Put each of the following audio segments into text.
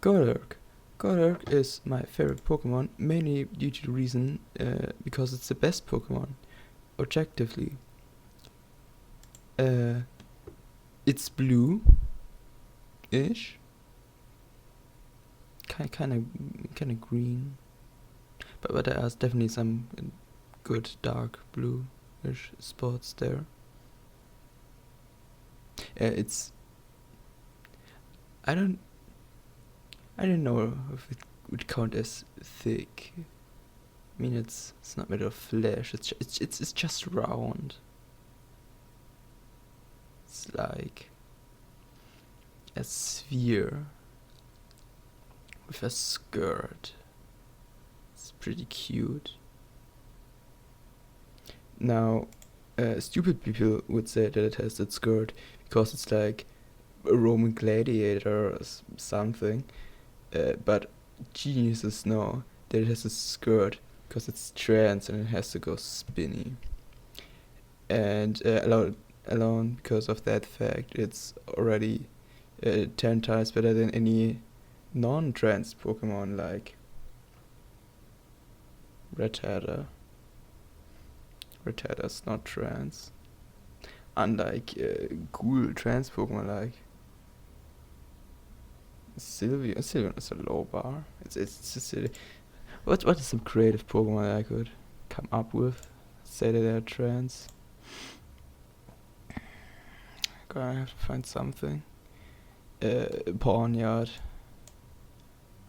Golurk. Golurk is my favorite Pokemon, mainly due to the reason because it's the best Pokemon, objectively. It's blue-ish, kind of green, but there are definitely some good dark blue-ish spots there. It's I don't know if it would count as thick. I mean, it's not made of flesh. It's just round. It's like a sphere with a skirt. It's pretty cute. Now, stupid people would say that it has that skirt because it's like a Roman gladiator or something. But geniuses know that it has a skirt because it's trans and it has to go spinny. And alone because of that fact, it's already 10 times better than any non-trans Pokemon like Rattata. Rattata's not trans. Unlike cool trans Pokemon like Sylveon is a low bar. It's just what is some creative Pokemon I could come up with? Say that they're trans. Gonna have to find something. Pawniard.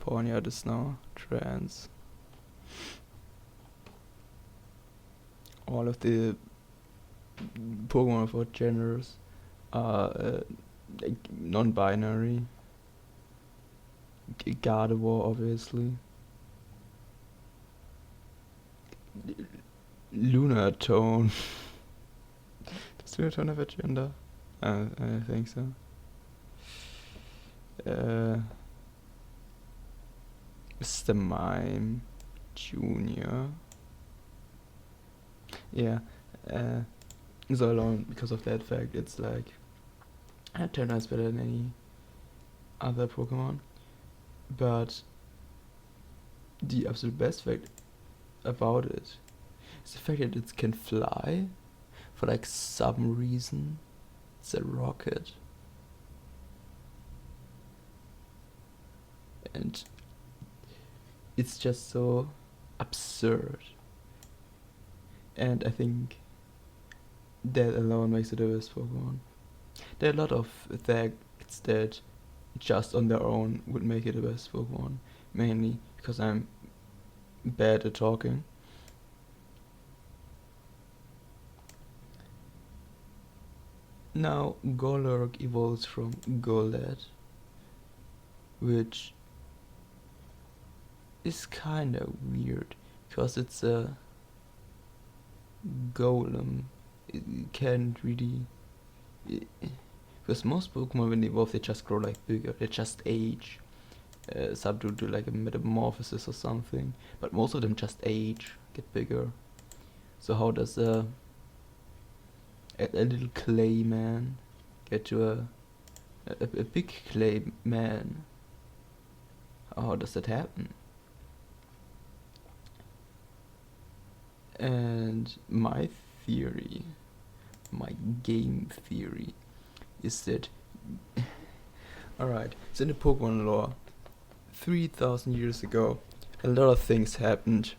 Pawniard is now trans. All of the Pokemon of all genders are like non-binary. Gardevoir, obviously. Lunatone. Does Lunatone have a gender? I think so. Mr. Mime Junior. Yeah. So alone because of that fact, it's like 10 times better than any other Pokemon. But the absolute best fact about it is the fact that it can fly for like some reason. It's a rocket. And it's just so absurd. And I think that alone makes it the best Pokemon. There are a lot of facts that just on their own would make it the best Pokemon. Mainly because I'm bad at talking. Now, Golurk evolves from Golett, which is kinda weird because it's a golem. It can't really. Because most Pokemon, when they evolve, they just grow like bigger. They just age. Some do like a metamorphosis or something. But most of them just age, get bigger. So how does a little clay man get to a big clay man? How does that happen? And my game theory, is that alright, so in the Pokemon lore, 3,000 years ago, a lot of things happened.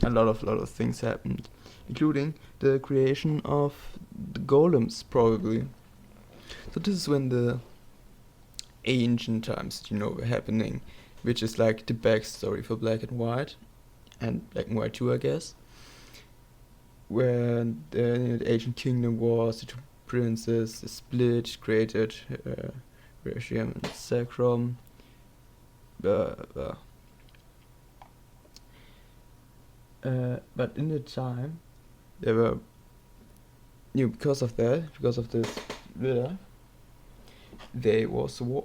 A lot of things happened, including the creation of the golems, probably. So this is when the ancient times, were happening, which is like the backstory for Black and White, and Black and White 2, I guess. When the ancient kingdom wars, the two princes split, created Reshiram and Zekrom. But in the time, there were, because of this split, there was war.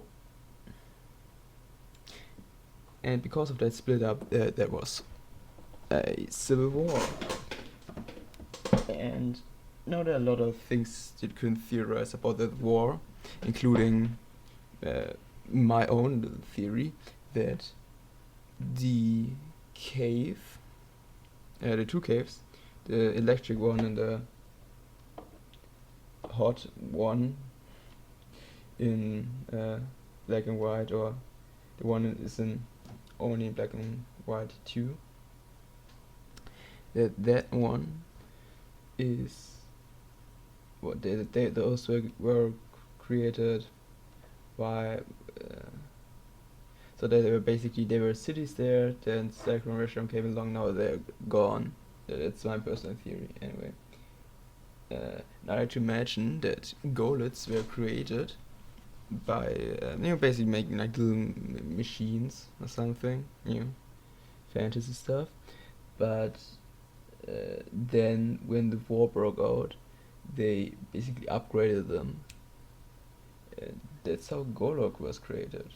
And because of that split up, there was a civil war. And now there are a lot of things you can theorize about that war, including my own little theory that the cave, the two caves, the electric one and the hot one in black and white, or the one is in only in black and white too, that one is what those were created by so they were cities there, then Sacrum Restaurant came along, now they're gone. That's my personal theory anyway. I like to imagine that Golets were created by basically making like little machines or something, fantasy stuff. But then when the war broke out, they basically upgraded them. That's how Golurk was created.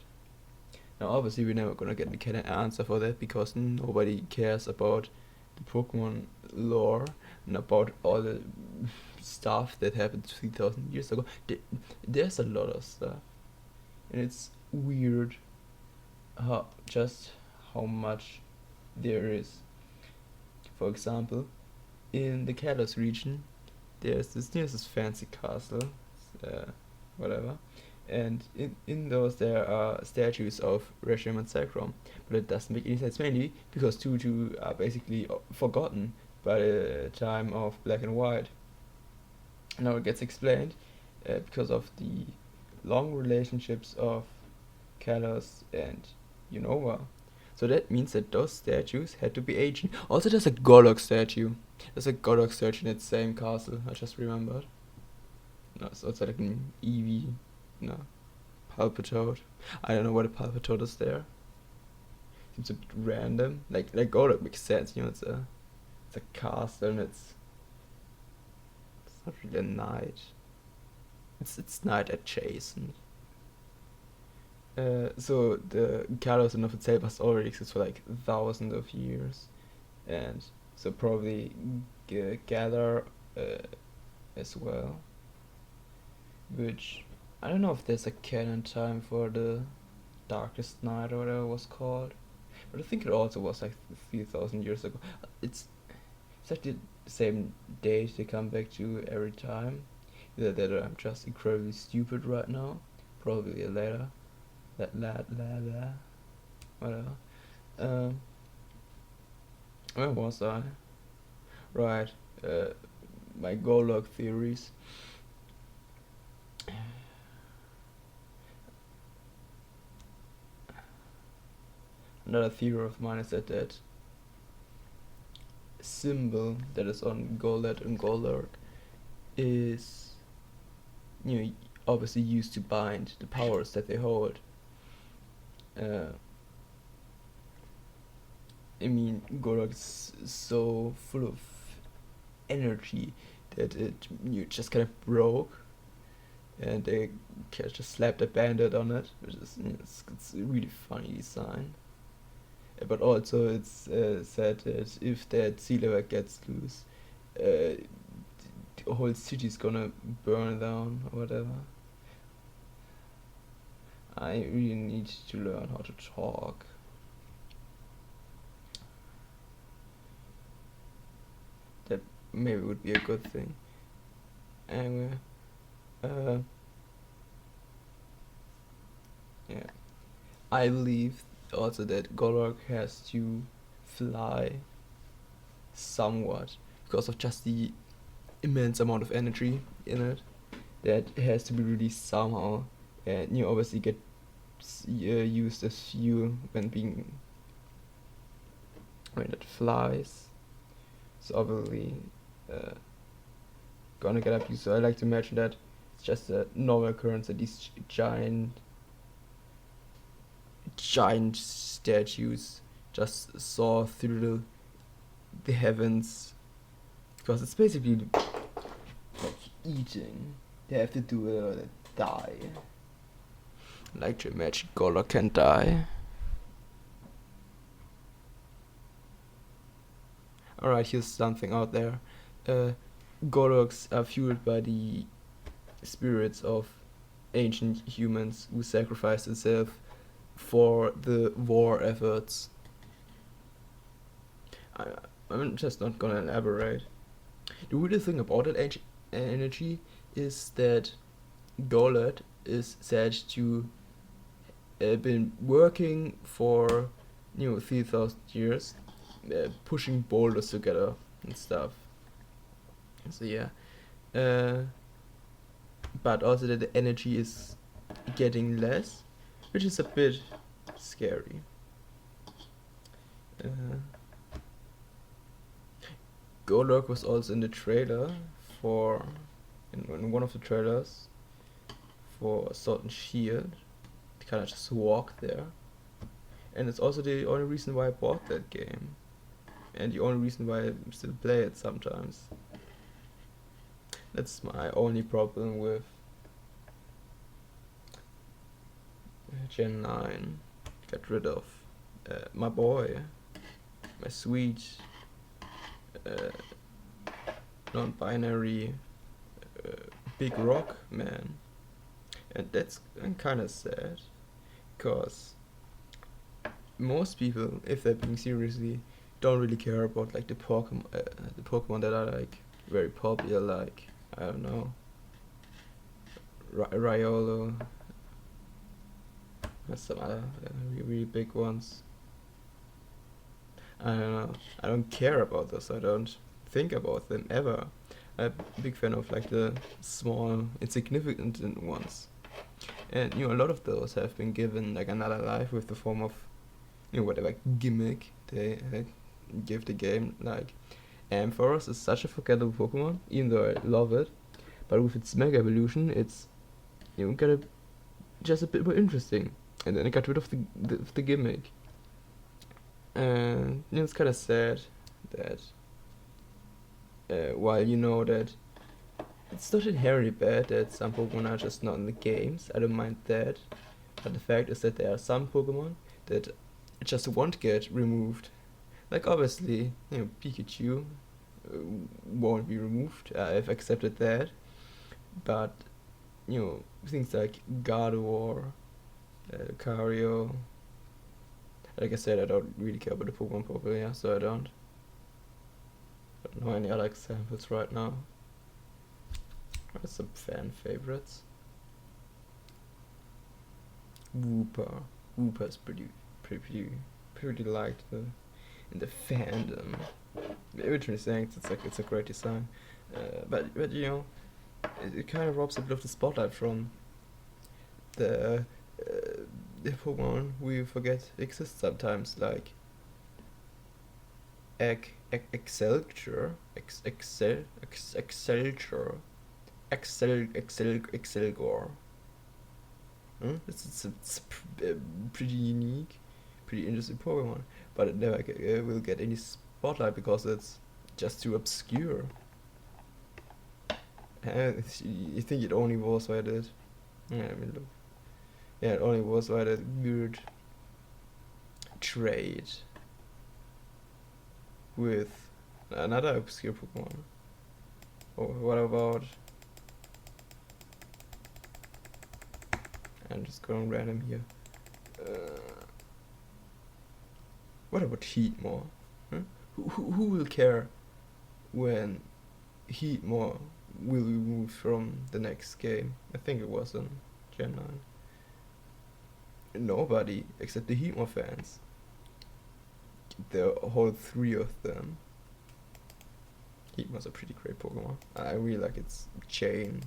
Now obviously we're never gonna get an answer for that, because nobody cares about the Pokemon lore and about all the stuff that happened 3,000 years ago. There's a lot of stuff, and it's weird how much there is. For example, in the Kalos region, there's this fancy castle, whatever, and in those there are statues of Reshiram and Sacrum, but it doesn't make any sense, mainly because two are basically forgotten by the time of Black and White. Now it gets explained because of the long relationships of Kalos and Unova. So that means that those statues had to be ancient. Also, there's a Golurk statue. There's a Golurk statue in that same castle, I just remembered. No, so it's like an Eevee, Palpitoad. I don't know what a Palpitoad is there. Seems a bit random. Like Golurk makes sense, it's a castle, and it's not really a knight. It's knight adjacent. So the Kalos in of itself has already existed for like thousands of years, and so probably Gather as well. Which I don't know if there's a canon time for the Darkest Night or whatever it was called, but I think it also was like 3,000 years ago. It's actually the same date they come back to every time. Either that or I'm just incredibly stupid right now. Probably later. Whatever. Where was I? Right. My Golurk theories. Another theory of mine is that symbol that is on Golett and Golurk is obviously used to bind the powers that they hold. Golurk is so full of energy that it just kind of broke, and they just slapped a bandit on it, which is it's a really funny design. But also it's said that if that sea level gets loose, the whole city's gonna burn down or whatever. I really need to learn how to talk. That maybe would be a good thing. Anyway, yeah. I believe also that Golurk has to fly somewhat because of just the immense amount of energy in it that has to be released somehow, and obviously get used as fuel when it flies. So obviously gonna get abused. So I like to imagine that it's just a normal occurrence that these giant statues just soar through the heavens, because it's basically like eating. They have to do it or they die. I like to imagine Golurk can die. Alright, here's something out there. Golurks are fueled by the spirits of ancient humans who sacrificed themselves for the war efforts. I'm just not gonna elaborate. The weird thing about that energy is that Golurk is said to have been working for 3,000 years, pushing boulders together and stuff. So yeah, but also that the energy is getting less, which is a bit scary. Golurk was also in the trailer in one of the trailers for Sword and Shield. You kind of just walk there, and it's also the only reason why I bought that game, and the only reason why I still play it sometimes. That's my only problem with Gen 9. Get rid of my boy, my sweet non-binary big rock man, and that's kind of sad, because most people, if they're being seriously, don't really care about like the Pokemon that are like very popular, like I don't know, Riolo, and some other really big ones. I don't know. I don't care about this. I don't think about them ever. I'm a big fan of like the small, insignificant ones, and a lot of those have been given like another life with the form of whatever gimmick they give the game. Like Ampharos is such a forgettable Pokemon, even though I love it, but with its Mega Evolution, it's got just a bit more interesting, and then I got rid of the gimmick. And it's kind of sad that while that it's not inherently bad that some Pokemon are just not in the games, I don't mind that, but the fact is that there are some Pokemon that just won't get removed. Like obviously, Pikachu won't be removed. I've accepted that, but things like Gardevoir, Lucario. Like I said, I don't really care about the Pokemon popular, so I don't know any other examples right now. What are some fan favorites? Wooper. Wooper's pretty liked in the fandom. Originally saying it's a great design, but it kind of robs a bit of the spotlight from the Pokemon we forget exist sometimes, like Excelgor, Excelgor. It's pretty unique, pretty interesting Pokemon, but it never will get any spotlight because it's just too obscure. You think it only was why it did? Yeah, I mean, look. Yeah, it only was by that weird trade with another obscure Pokemon. Oh, what about... I'm just going random here. What about Heatmore? Huh? Who will care when Heatmore will be moved from the next game? I think it was in Gen 9. Nobody except the Heatmore fans. The whole 3 of them. Heatmore's a pretty great Pokemon. I really like its chain.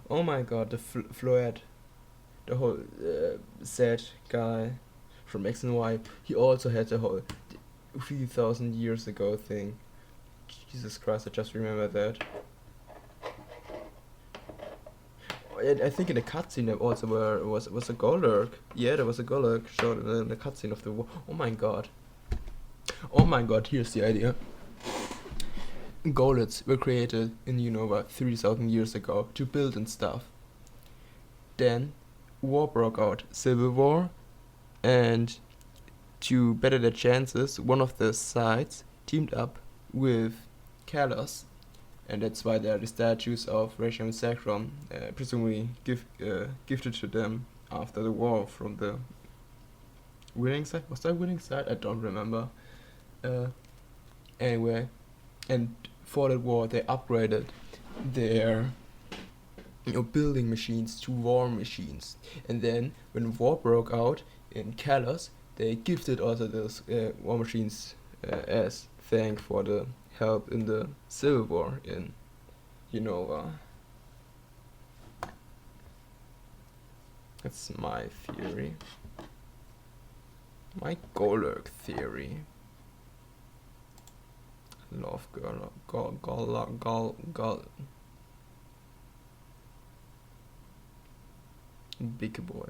Oh my god, the Floette. The whole sad guy from X and Y. He also had the whole 3,000 years ago thing. Jesus Christ, I just remember that. I think in the cutscene there also was a Golurk. Yeah, there was a Golurk showed in the cutscene of the war. Oh my god. Oh my god, here's the idea. Golurks were created in, about 3,000 years ago to build and stuff. Then, war broke out, Civil War, and to better their chances, one of the sides teamed up with Kalos and that's why there are the statues of Rachel and Sacrum, presumably gifted to them after the war from the winning side. Was that winning side? I don't remember. Anyway, and for that war they upgraded their building machines to war machines, and then when war broke out in Kalos, they gifted also those war machines as thank for the help in the civil war in Unova. That's my theory. My Golurk theory. Love Big boy.